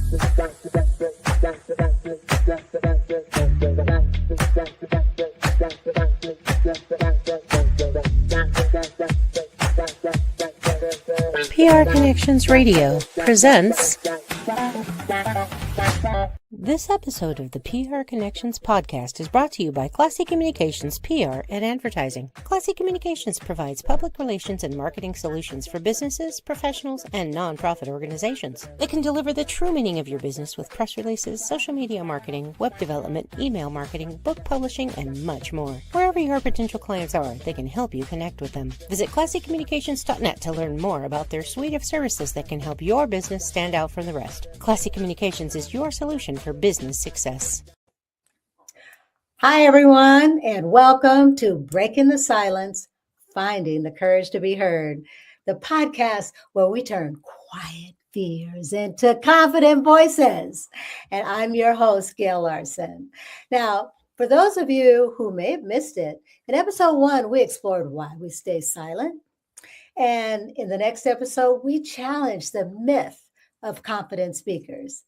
PR Connections Radio presents. This episode of the PR Connections podcast is brought to you by Classy Communications PR and Advertising. Classy Communications provides public relations and marketing solutions for businesses, professionals, and nonprofit organizations. It can deliver the true meaning of your business with press releases, social media marketing, web development, email marketing, book publishing, and much more. Wherever your potential clients are, they can help you connect with them. Visit classycommunications.net to learn more about their suite of services that can help your business stand out from the rest. Classy Communications is your solution for business success. Hi, everyone, and welcome to Breaking the Silence, Finding the Courage to be Heard, the podcast where we turn quiet fears into confident voices. And I'm your host, Gail Larson. Now, for those of you who may have missed it, in episode 1, we explored why we stay silent. And in the next episode, we challenged the myth of confident speakers.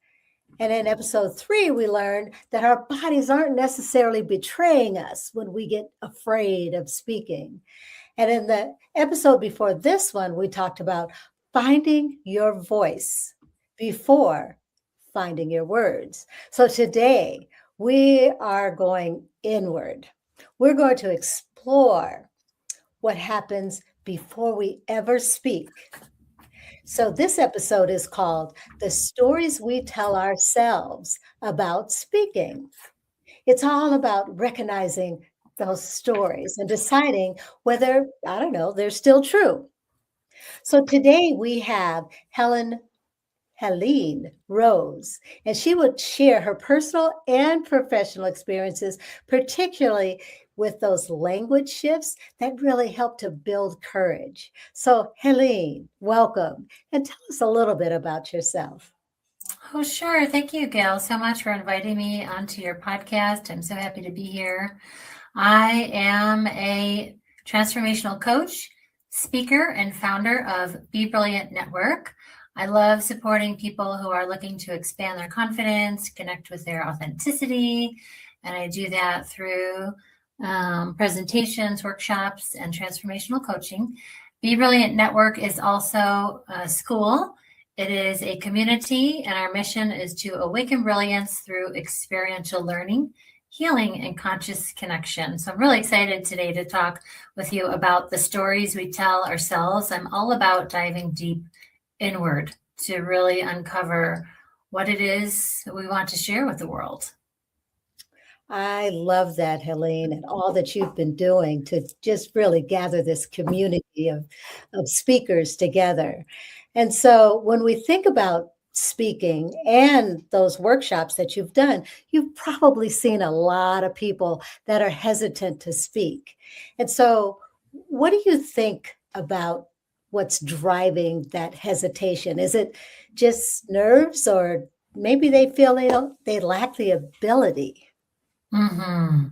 And in episode 3, we learned that our bodies aren't necessarily betraying us when we get afraid of speaking. And in the episode before this one, we talked about finding your voice before finding your words. So today, we are going inward. We're going to explore what happens before we ever speak. So this episode is called The Stories We Tell Ourselves About Speaking. It's all about recognizing those stories and deciding whether, they're still true. So today we have Helene Rose, and she would share her personal and professional experiences, particularly with those language shifts that really help to build courage. So Helene, welcome, and tell us a little bit about yourself. Oh, sure. Thank you, Gail, so much for inviting me onto your podcast. I'm so happy to be here. I am a transformational coach, speaker, and founder of Be Brilliant Network. I love supporting people who are looking to expand their confidence, connect with their authenticity, and I do that through presentations, workshops, and transformational coaching. Be Brilliant Network is also a school. It is a community, and our mission is to awaken brilliance through experiential learning, healing, and conscious connection. So I'm really excited today to talk with you about the stories we tell ourselves. I'm all about diving deep inward to really uncover what it is that we want to share with the world. I love that, Helene, and all that you've been doing to just really gather this community of speakers together. And so when we think about speaking and those workshops that you've done, you've probably seen a lot of people that are hesitant to speak. And so what do you think about what's driving that hesitation? Is it just nerves, or maybe they feel they lack the ability? Mm-hmm.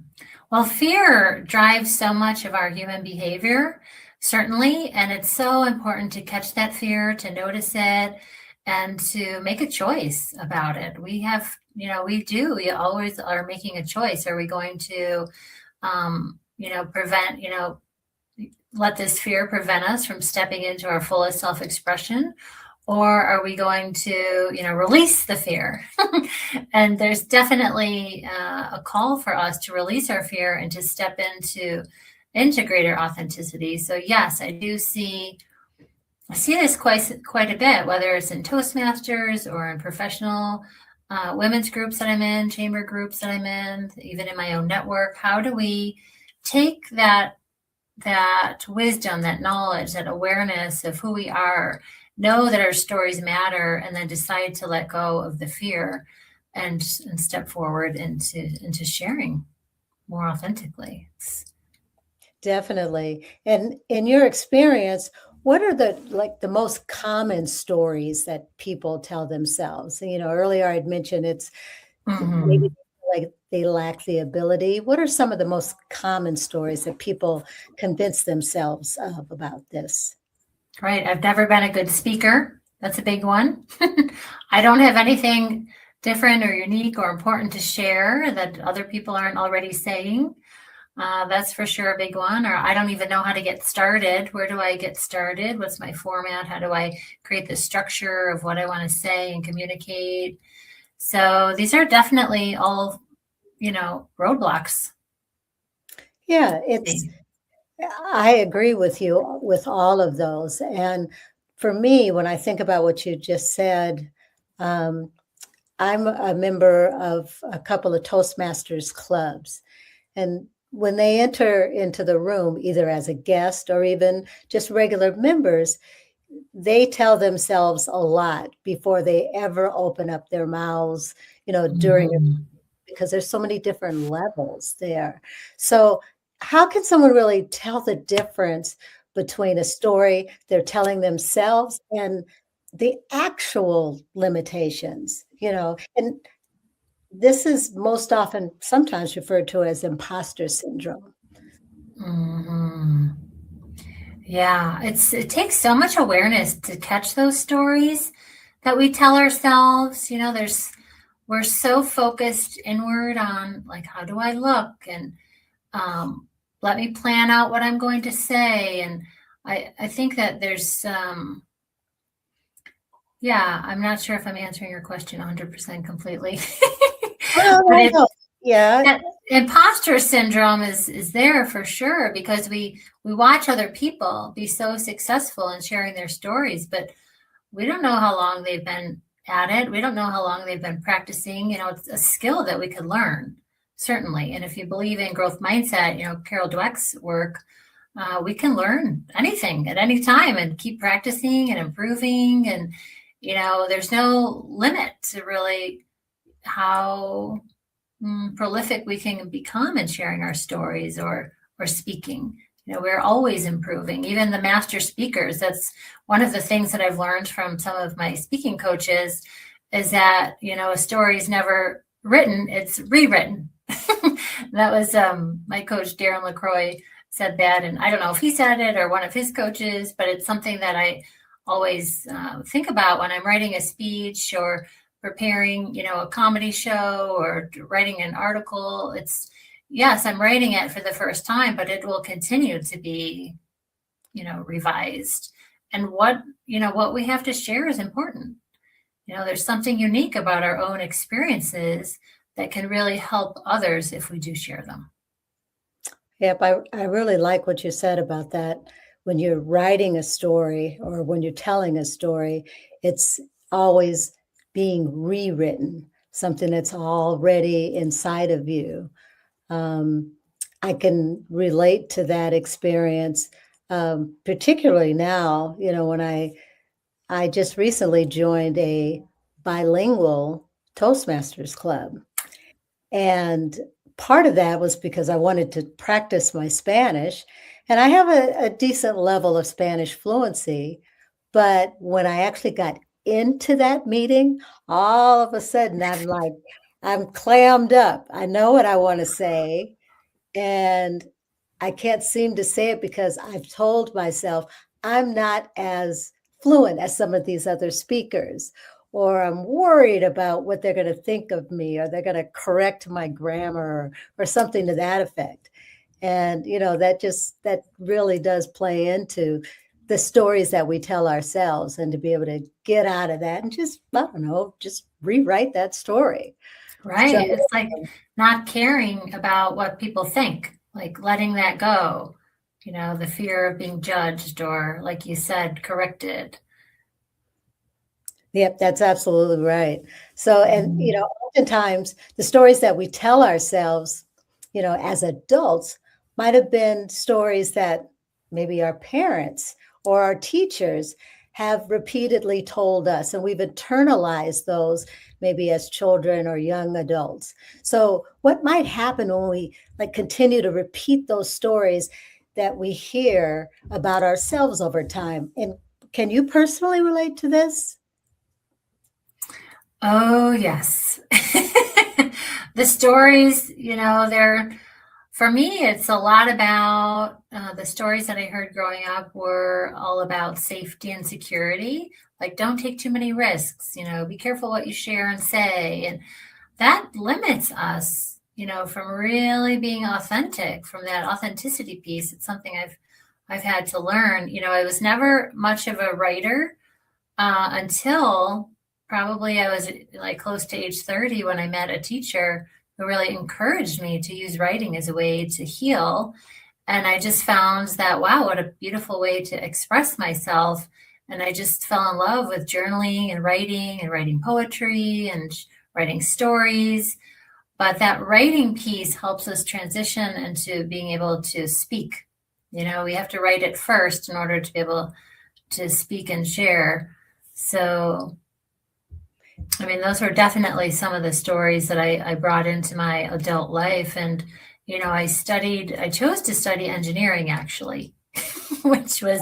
Well, fear drives so much of our human behavior, certainly, and it's so important to catch that fear, to notice it, and to make a choice about it. We always are making a choice. Are we going to, let this fear prevent us from stepping into our fullest self-expression? Or are we going to, release the fear? And there's definitely a call for us to release our fear and to step into greater authenticity. So yes, I see this quite a bit, whether it's in Toastmasters or in professional women's groups that I'm in, chamber groups that I'm in, even in my own network. How do we take that wisdom, that knowledge, that awareness of who we are, know that our stories matter, and then decide to let go of the fear and step forward into sharing more authentically? Definitely. And in your experience, what are the most common stories that people tell themselves? And, earlier I'd mentioned it's maybe like they lack the ability. What are some of the most common stories that people convince themselves of about this? Right. I've never been a good speaker. That's a big one. I don't have anything different or unique or important to share that other people aren't already saying. That's for sure a big one. Or I don't even know how to get started. Where do I get started? What's my format? How do I create the structure of what I want to say and communicate? So these are definitely all, roadblocks. Yeah, I agree with you with all of those. And for me, when I think about what you just said, um, I'm a member of a couple of Toastmasters clubs. And when they enter into the room, either as a guest or even just regular members, they tell themselves a lot before they ever open up their mouths, during Mhm. because there's so many different levels there. So, how can someone really tell the difference between a story they're telling themselves and the actual limitations? And this is most often sometimes referred to as imposter syndrome. Mhm. Yeah, it takes so much awareness to catch those stories that we tell ourselves. We're so focused inward on like how do I look and um, let me plan out what I'm going to say. And I think that there's yeah, I'm not sure if I'm answering your question 100% completely. Oh, no, But no, no. Yeah. that imposter syndrome is there for sure because we watch other people be so successful in sharing their stories, but we don't know how long they've been at it. We don't know how long they've been practicing. It's a skill that we could learn, certainly. And if you believe in growth mindset, Carol Dweck's work, we can learn anything at any time and keep practicing and improving. And, there's no limit to really how prolific we can become in sharing our stories or speaking. We're always improving. Even the master speakers. That's one of the things that I've learned from some of my speaking coaches is that a story is never written; it's rewritten. That was my coach Darren LaCroix said that, and I don't know if he said it or one of his coaches, but it's something that I always think about when I'm writing a speech or preparing, a comedy show or writing an article. Yes, I'm writing it for the first time, but it will continue to be, revised. And what we have to share is important. There's something unique about our own experiences that can really help others if we do share them. Yep, I really like what you said about that. When you're writing a story or when you're telling a story, it's always being rewritten, something that's already inside of you. Um, I can relate to that experience, particularly now, when I just recently joined a bilingual Toastmasters club. And part of that was because I wanted to practice my Spanish. And I have a decent level of Spanish fluency. But when I actually got into that meeting, all of a sudden I'm clammed up. I know what I want to say. And I can't seem to say it because I've told myself I'm not as fluent as some of these other speakers, or I'm worried about what they're going to think of me, or they're going to correct my grammar or something to that effect. And, that really does play into the stories that we tell ourselves and to be able to get out of that and just, I don't know, just rewrite that story. Right. So, It's like not caring about what people think, like letting that go, the fear of being judged or, like you said, corrected. yep, that's absolutely right. So, and, Mhm. oftentimes the stories that we tell ourselves, as adults might have been stories that maybe our parents or our teachers have repeatedly told us, and we've internalized those maybe as children or young adults. So, what might happen when we like continue to repeat those stories that we hear about ourselves over time? And can you personally relate to this? Oh, yes. The stories, they're For me, it's a lot about the stories that I heard growing up were all about safety and security. Like, don't take too many risks, be careful what you share and say. And that limits us, from really being authentic, from that authenticity piece. It's something I've had to learn. I was never much of a writer until probably I was like close to age 30 when I met a teacher who really encouraged me to use writing as a way to heal. And I just found that, wow, what a beautiful way to express myself. And I just fell in love with journaling and writing poetry and writing stories. But that writing piece helps us transition into being able to speak. We have to write it first in order to be able to speak and share. So, those were definitely some of the stories that I brought into my adult life. And, I chose to study engineering, actually, which was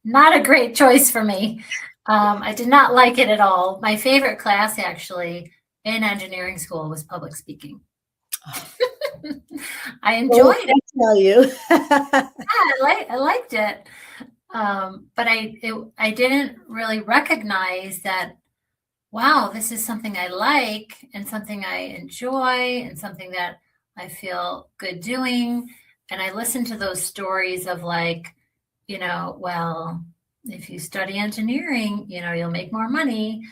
not a great choice for me. I did not like it at all. My favorite class, actually, in engineering school was public speaking. I enjoyed it. I tell you. I liked it. But I didn't really recognize that, wow, this is something I like and something I enjoy and something that I feel good doing. And I listened to those stories of like, well, if you study engineering, you'll make more money.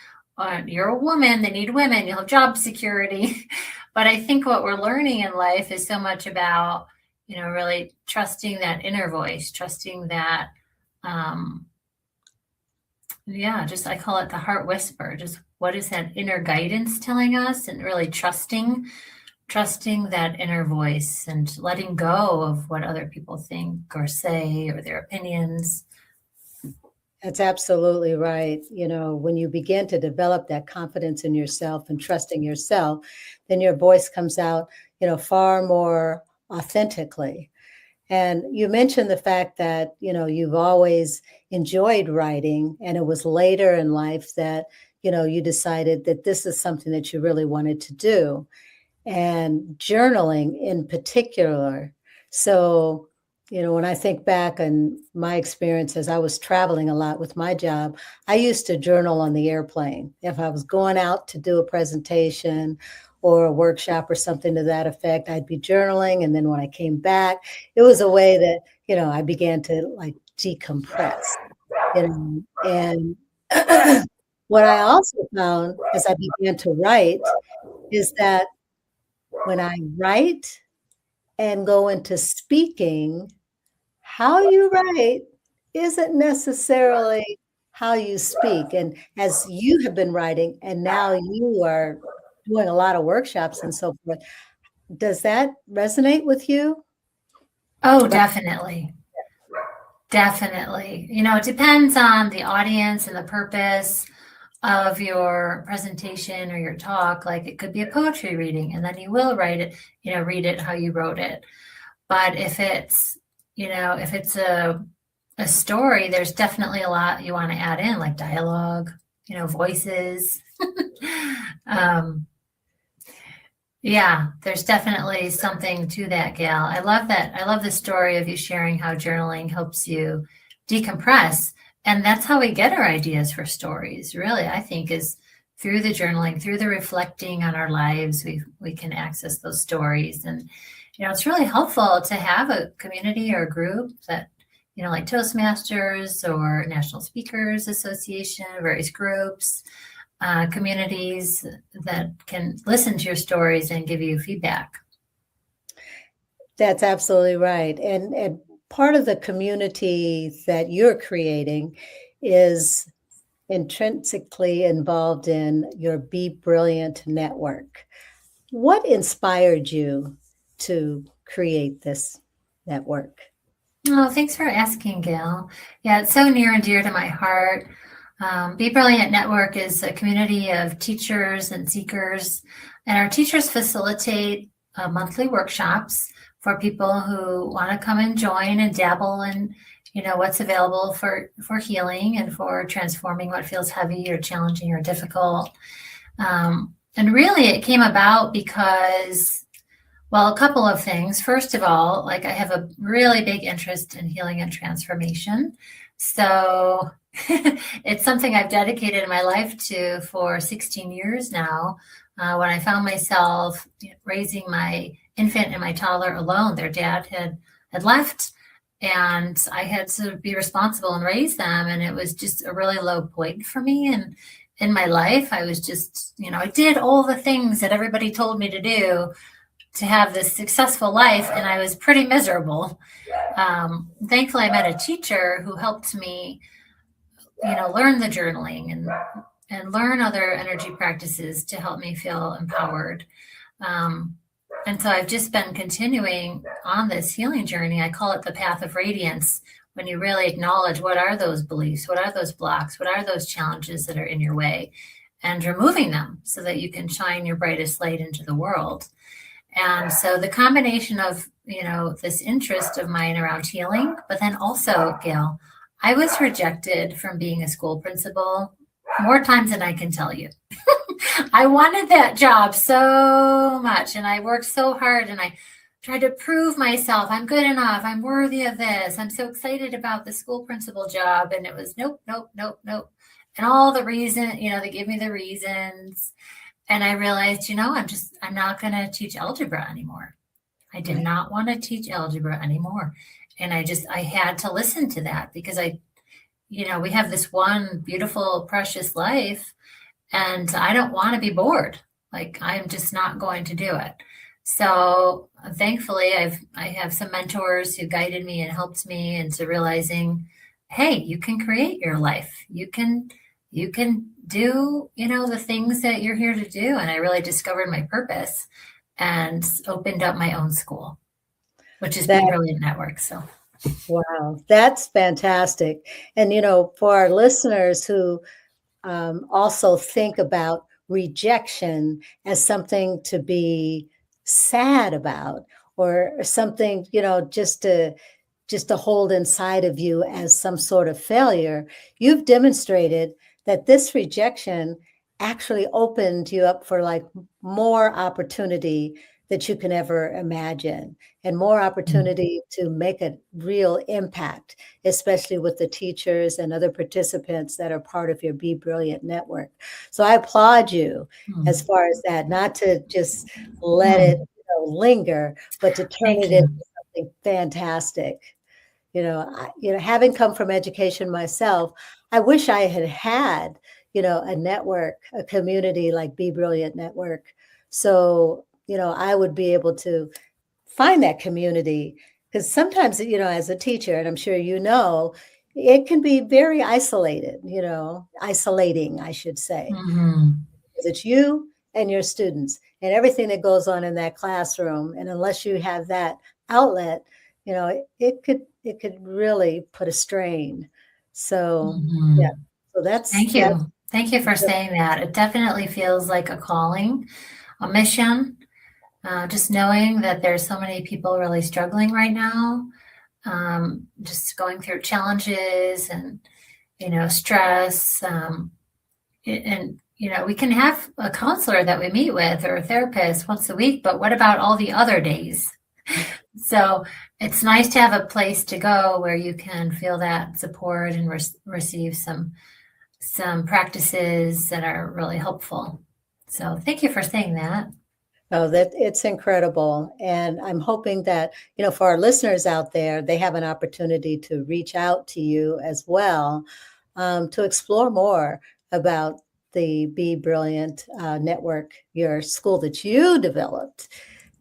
You're a woman, they need women, you'll have job security. But I think what we're learning in life is so much about, really trusting that inner voice, trusting that, I call it the heart whisper. Just what is that inner guidance telling us, and really trusting that inner voice and letting go of what other people think or say or their opinions. That's absolutely right. When you begin to develop that confidence in yourself and trusting yourself, then your voice comes out, far more authentically. And you mentioned the fact that, you've always enjoyed writing, and it was later in life that, you decided that this is something that you really wanted to do, and journaling in particular. So, when I think back on my experiences, I was traveling a lot with my job. I used to journal on the airplane. If I was going out to do a presentation or a workshop or something to that effect, I'd be journaling. And then when I came back, it was a way that, I began to like decompress, and what I also found as I began to write is that when I write and go into speaking, how you write isn't necessarily how you speak. And as you have been writing and now you are doing a lot of workshops and so forth, does that resonate with you? Oh, definitely. Definitely. It depends on the audience and the purpose of your presentation or your talk. Like, it could be a poetry reading, and then you will write it, read it how you wrote it. But if it's a story, there's definitely a lot you want to add in, like dialogue, voices. There's definitely something to that, Gail. I love that. I love the story of you sharing how journaling helps you decompress. And that's how we get our ideas for stories, really, I think, is through the journaling, through the reflecting on our lives, we can access those stories. And, it's really helpful to have a community or a group that, like Toastmasters or National Speakers Association, various groups, communities that can listen to your stories and give you feedback. That's absolutely right. And part of the community that you're creating is intrinsically involved in your Be Brilliant network. What inspired you to create this network? Oh, thanks for asking, Gail. Yeah, it's so near and dear to my heart. Be Brilliant Network is a community of teachers and seekers, and our teachers facilitate monthly workshops for people who want to come and join and dabble in, what's available for healing and for transforming what feels heavy or challenging or difficult. And really, it came about because Well, a couple of things. First of all, like I have a really big interest in healing and transformation. So it's something I've dedicated my life to for 16 years now. When I found myself raising my infant and my toddler alone, their dad had left, and I had to be responsible and raise them. And it was just a really low point for me. And in my life, I was just, I did all the things that everybody told me to do to have this successful life, and I was pretty miserable. Thankfully, I met a teacher who helped me, learn the journaling and learn other energy practices to help me feel empowered. And so I've just been continuing on this healing journey. I call it the path of radiance. When you really acknowledge what are those beliefs, what are those blocks, what are those challenges that are in your way, and removing them so that you can shine your brightest light into the world. And so the combination of, this interest of mine around healing, but then also, Gail, I was rejected from being a school principal more times than I can tell you. I wanted that job so much, and I worked so hard, and I tried to prove myself. I'm good enough. I'm worthy of this. I'm so excited about the school principal job. And it was nope, nope, nope, nope. And all the reason, they gave me the reasons. And I realized, I'm not going to teach algebra anymore. I did not want to teach algebra anymore. And I had to listen to that because we have this one beautiful, precious life, and I don't want to be bored. Like, I'm just not going to do it. So thankfully, I have some mentors who guided me and helped me into realizing, hey, you can create your life. You can do, the things that you're here to do. And I really discovered my purpose and opened up my own school, which is Be Brilliant Network. So, wow, that's fantastic. And, for our listeners who also think about rejection as something to be sad about, or something, just to hold inside of you as some sort of failure, you've demonstrated that this rejection actually opened you up for like more opportunity that you can ever imagine, and more opportunity to make a real impact, especially with the teachers and other participants that are part of your Be Brilliant network. So I applaud you as far as that, not to just let it linger, but to turn it into something fantastic. Having come from education myself, I wish I had a network, a community like Be Brilliant Network. So, I would be able to find that community, because sometimes, as a teacher, and I'm sure it can be very isolated, isolating, I should say. Because it's you and your students and everything that goes on in that classroom. And unless you have that outlet, it could really put a strain. So, yeah. So thank you. Thank you for saying that. It definitely feels like a calling, a mission. Just knowing that there's so many people really struggling right now, just going through challenges and, stress. And, we can have a counselor that we meet with or a therapist once a week, but what about all the other days? So it's nice to have a place to go where you can feel that support and receive some practices that are really helpful. So thank you for saying that. Oh, that it's incredible. And I'm hoping that, for our listeners out there, they have an opportunity to reach out to you as well, to explore more about the Be Brilliant network, your school that you developed,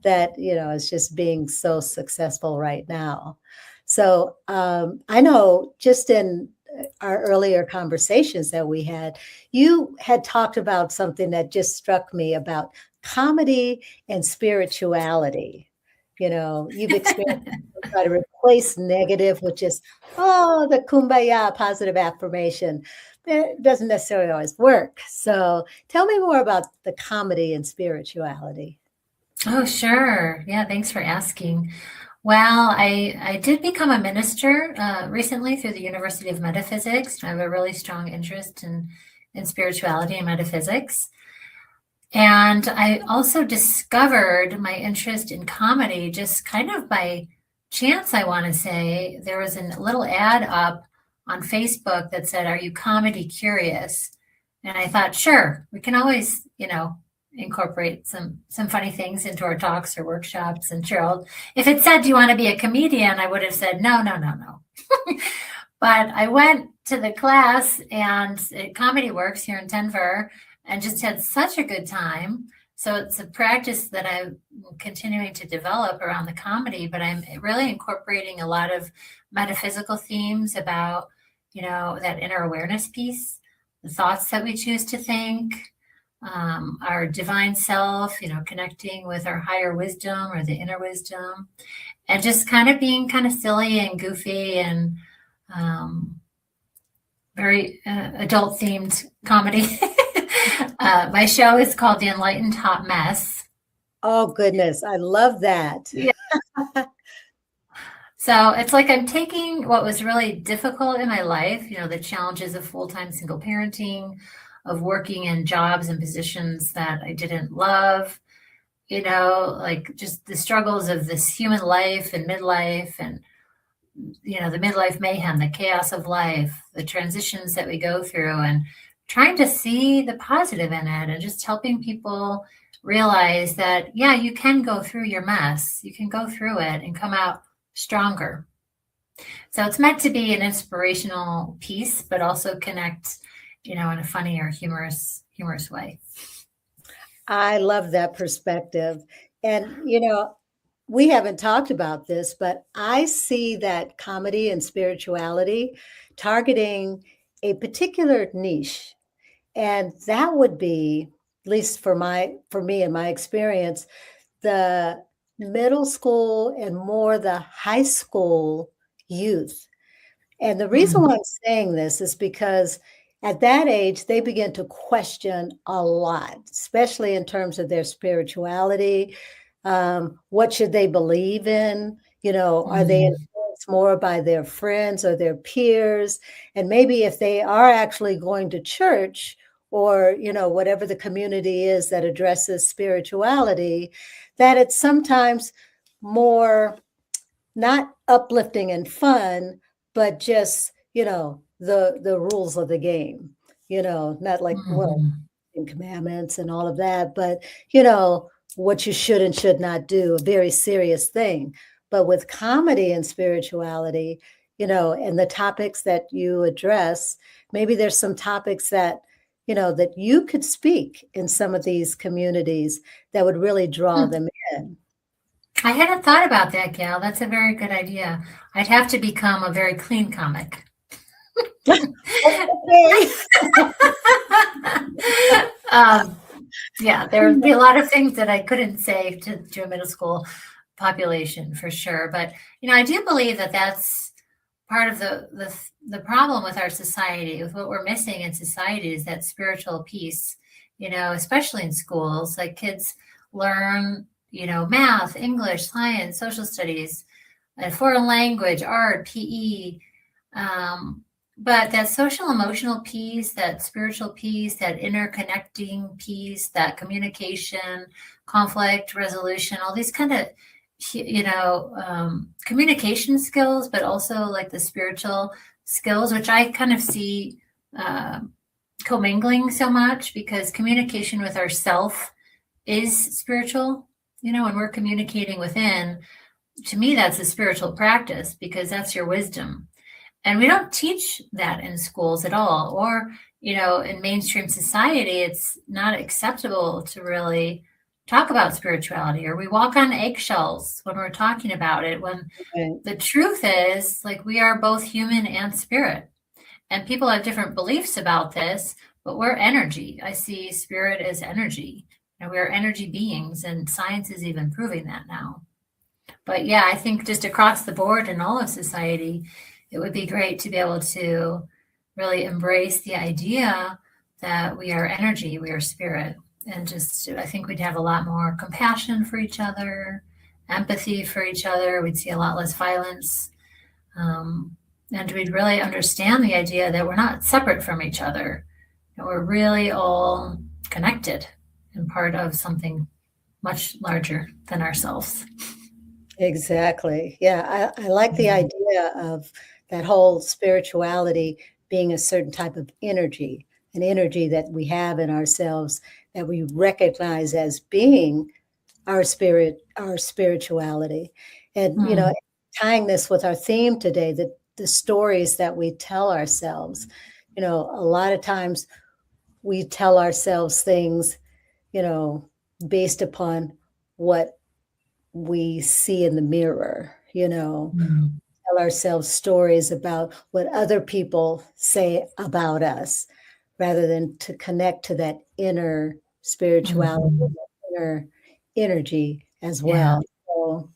that, is just being so successful right now. So I know just in our earlier conversations that we had, you had talked about something that just struck me about comedy and spirituality. You've experienced try to replace negative with just, the kumbaya positive affirmation. It doesn't necessarily always work. So tell me more about the comedy and spirituality. Oh, sure. Yeah, thanks for asking. Well, I did become a minister recently through the University of Metaphysics. I have a really strong interest in spirituality and metaphysics. And I also discovered my interest in comedy just kind of by chance, I want to say. There was a little ad up on Facebook that said, "Are you comedy curious?" And I thought, sure, we can always, incorporate some funny things into our talks or workshops. And sure, if it said, "Do you want to be a comedian?" I would have said, no, no, no, no. But I went to the class and Comedy Works here in Denver and just had such a good time. So it's a practice that I'm continuing to develop around the comedy, but I'm really incorporating a lot of metaphysical themes about, that inner awareness piece, the thoughts that we choose to think, our divine self, connecting with our higher wisdom or the inner wisdom, and just kind of being kind of silly and goofy and very adult themed comedy. My show is called The Enlightened Hot Mess. Oh, goodness. I love that. Yeah. So it's like I'm taking what was really difficult in my life, the challenges of full-time single parenting, of working in jobs and positions that I didn't love, like just the struggles of this human life and midlife and, the midlife mayhem, the chaos of life, the transitions that we go through, and trying to see the positive in it and just helping people realize that, yeah, you can go through your mess. You can go through it and come out stronger. So it's meant to be an inspirational piece, but also connect, in a funny or humorous way. I love that perspective. And, we haven't talked about this, but I see that comedy and spirituality targeting a particular niche. And that would be, at least for me and my experience, the middle school and more the high school youth. And the reason why I'm saying this is because at that age, they begin to question a lot, especially in terms of their spirituality. What should they believe in? Are they influenced more by their friends or their peers? And maybe if they are actually going to church or, whatever the community is that addresses spirituality, that it's sometimes more not uplifting and fun, but just, the rules of the game, not like, well, commandments and all of that, but, what you should and should not do, a very serious thing. But with comedy and spirituality, and the topics that you address, maybe there's some topics that, that you could speak in some of these communities that would really draw them in. I hadn't thought about that, Gail. That's a very good idea. I'd have to become a very clean comic. Yeah, there would be a lot of things that I couldn't say to a middle school population for sure. But, I do believe that that's part of the problem with our society, with what we're missing in society, is that spiritual piece, especially in schools. Like kids learn, math, English, science, social studies, a foreign language, art, PE. But that social emotional piece, that spiritual piece, that interconnecting piece, that communication, conflict resolution, all these kind of, communication skills, but also like the spiritual skills, which I kind of see commingling so much, because communication with ourself is spiritual. When we're communicating within, to me, that's a spiritual practice, because that's your wisdom. And we don't teach that in schools at all, or, in mainstream society, it's not acceptable to really talk about spirituality, or we walk on eggshells when we're talking about it, when the truth is, like, we are both human and spirit. And people have different beliefs about this, but we're energy. I see spirit as energy. We are energy beings, and science is even proving that now. But yeah, I think just across the board in all of society, it would be great to be able to really embrace the idea that we are energy, we are spirit. And just, I think we'd have a lot more compassion for each other, empathy for each other. We'd see a lot less violence. And we'd really understand the idea that we're not separate from each other. We're really all connected. and part of something much larger than ourselves. Exactly. Yeah, I like the idea of that whole spirituality being a certain type of energy, an energy that we have in ourselves that we recognize as being our spirit, our spirituality. And, Mm. tying this with our theme today, the stories that we tell ourselves, a lot of times we tell ourselves things, you know, based upon what we see in the mirror, Mm. tell ourselves stories about what other people say about us rather than to connect to that inner spirituality, Mhm. that inner energy as Yeah. well. So,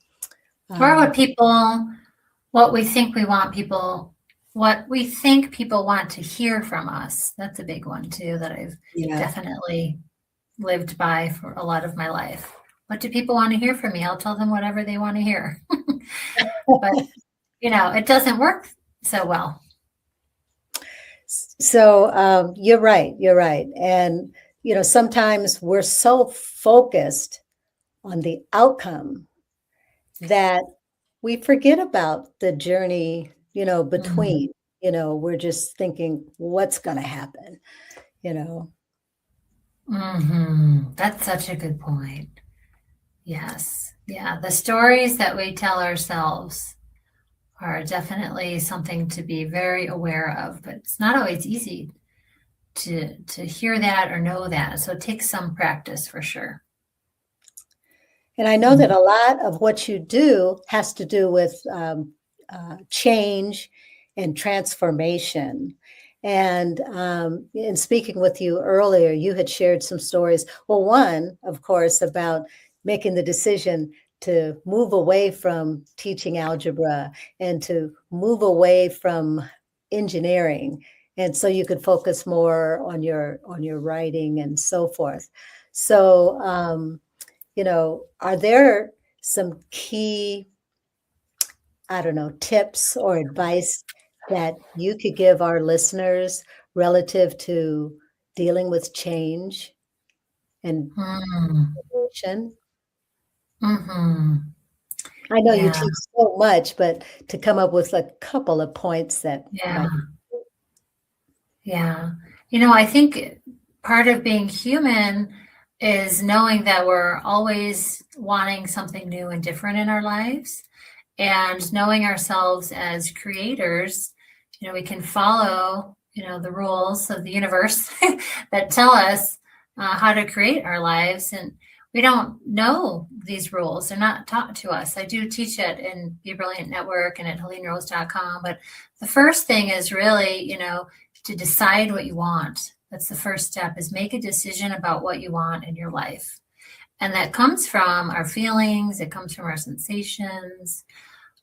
Or um, what we think we want people, what we think people want to hear from us. That's a big one too, that I've yeah. definitely lived by for a lot of my life. What do people want to hear from me? I'll tell them whatever they want to hear. But, it doesn't work so well. So you're right. You're right. And, sometimes we're so focused on the outcome that we forget about the journey, Mm. between, we're just thinking what's going to happen, you know. That's such a good point. Yes. Yeah. The stories that we tell ourselves are definitely something to be very aware of, but it's not always easy to hear that or know that. So it takes some practice for sure. And I know that a lot of what you do has to do with change and transformation. And in speaking with you earlier, you had shared some stories. Well, one, of course, about making the decision to move away from teaching algebra and to move away from engineering, and so you could focus more on your writing and so forth. So, are there some key, I don't know, tips or advice that you could give our listeners relative to dealing with change and Mm. evolution? Hmm. I know you Yeah. teach so much, but to come up with a couple of points that Yeah. might. Yeah. I think part of being human is knowing that we're always wanting something new and different in our lives, and knowing ourselves as creators. We can follow, the rules of the universe that tell us how to create our lives. And we don't know these rules. They're not taught to us. I do teach it in Be Brilliant Network and at HeleneRose.com. But the first thing is really, to decide what you want. That's the first step, is make a decision about what you want in your life. And that comes from our feelings, it comes from our sensations,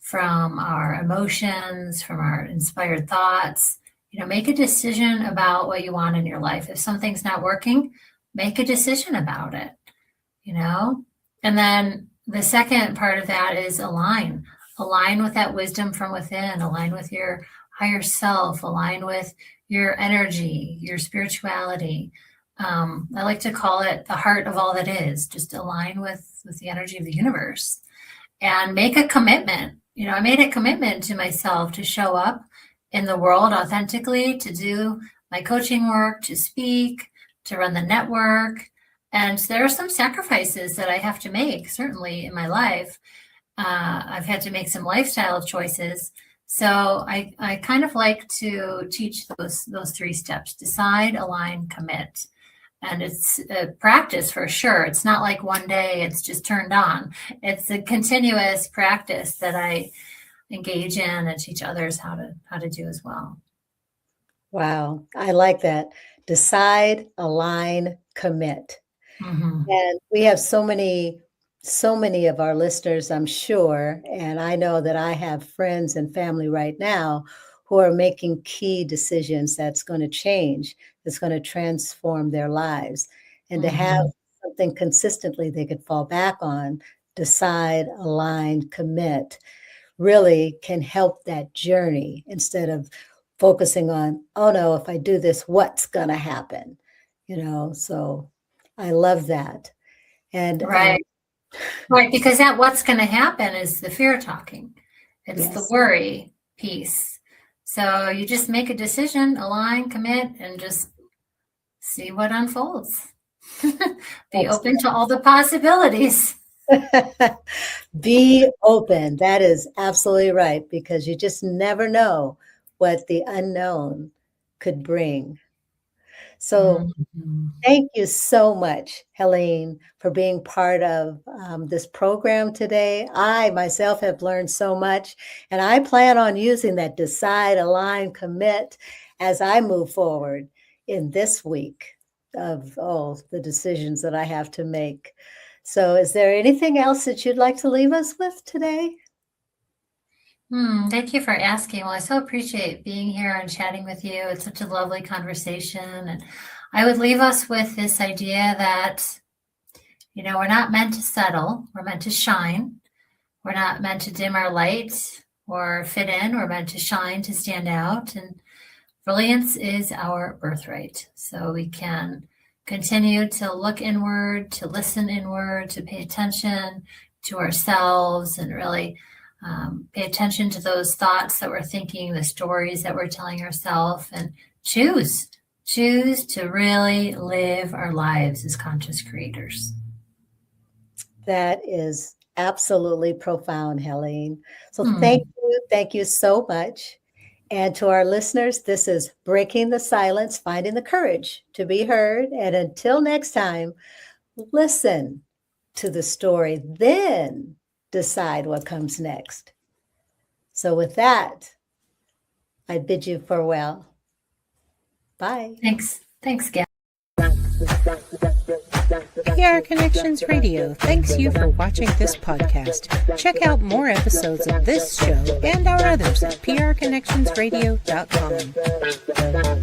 from our emotions, from our inspired thoughts. Make a decision about what you want in your life. If something's not working, make a decision about it, you know? And then the second part of that is align with that wisdom from within, align with your higher self, align with your energy, your spirituality. I like to call it the heart of all that is. Just align with the energy of the universe and make a commitment. I made a commitment to myself to show up in the world authentically, to do my coaching work, to speak, to run the network. And there are some sacrifices that I have to make, certainly in my life. I've had to make some lifestyle choices. So I kind of like to teach those three steps: decide, align, commit. And it's a practice for sure. It's not like one day it's just turned on. It's a continuous practice that I engage in and teach others how to do as well. Wow, I like that. Decide, align, commit. Hmm. And we have so many of our listeners, I'm sure, and I know that I have friends and family right now who are making key decisions that's going to change, that's going to transform their lives. And to have Hmm. something consistently they could fall back on, decide, align, commit, really can help that journey instead of focusing on, oh no, if I do this, what's going to happen? So I love that. And Right. Right. Because that what's going to happen is the fear talking. It's the yes. worry piece. So you just make a decision, align, commit, and just see what unfolds. Be open to all the possibilities. Be open. That is absolutely right, because you just never know what the unknown could bring. So thank you so much, Helene, for being part of this program today. I myself have learned so much, and I plan on using that decide, align, commit as I move forward in this week of the decisions that I have to make. So is there anything else that you'd like to leave us with today? Thank you for asking. Well, I so appreciate being here and chatting with you. It's such a lovely conversation. And I would leave us with this idea that, we're not meant to settle. We're meant to shine. We're not meant to dim our light or fit in. We're meant to shine, to stand out. And brilliance is our birthright. So we can continue to look inward, to listen inward, to pay attention to ourselves, and really pay attention to those thoughts that we're thinking, the stories that we're telling ourselves, and choose to really live our lives as conscious creators. That is absolutely profound, Helene. So thank you so much. And to our listeners, this is Breaking the Silence, Finding the Courage to be Heard. And until next time, listen to the story, then decide what comes next. So with that, I bid you farewell. Bye. Thanks, Gail. PR Connections Radio thanks you for watching this podcast. Check out more episodes of this show and our others at prconnectionsradio.com.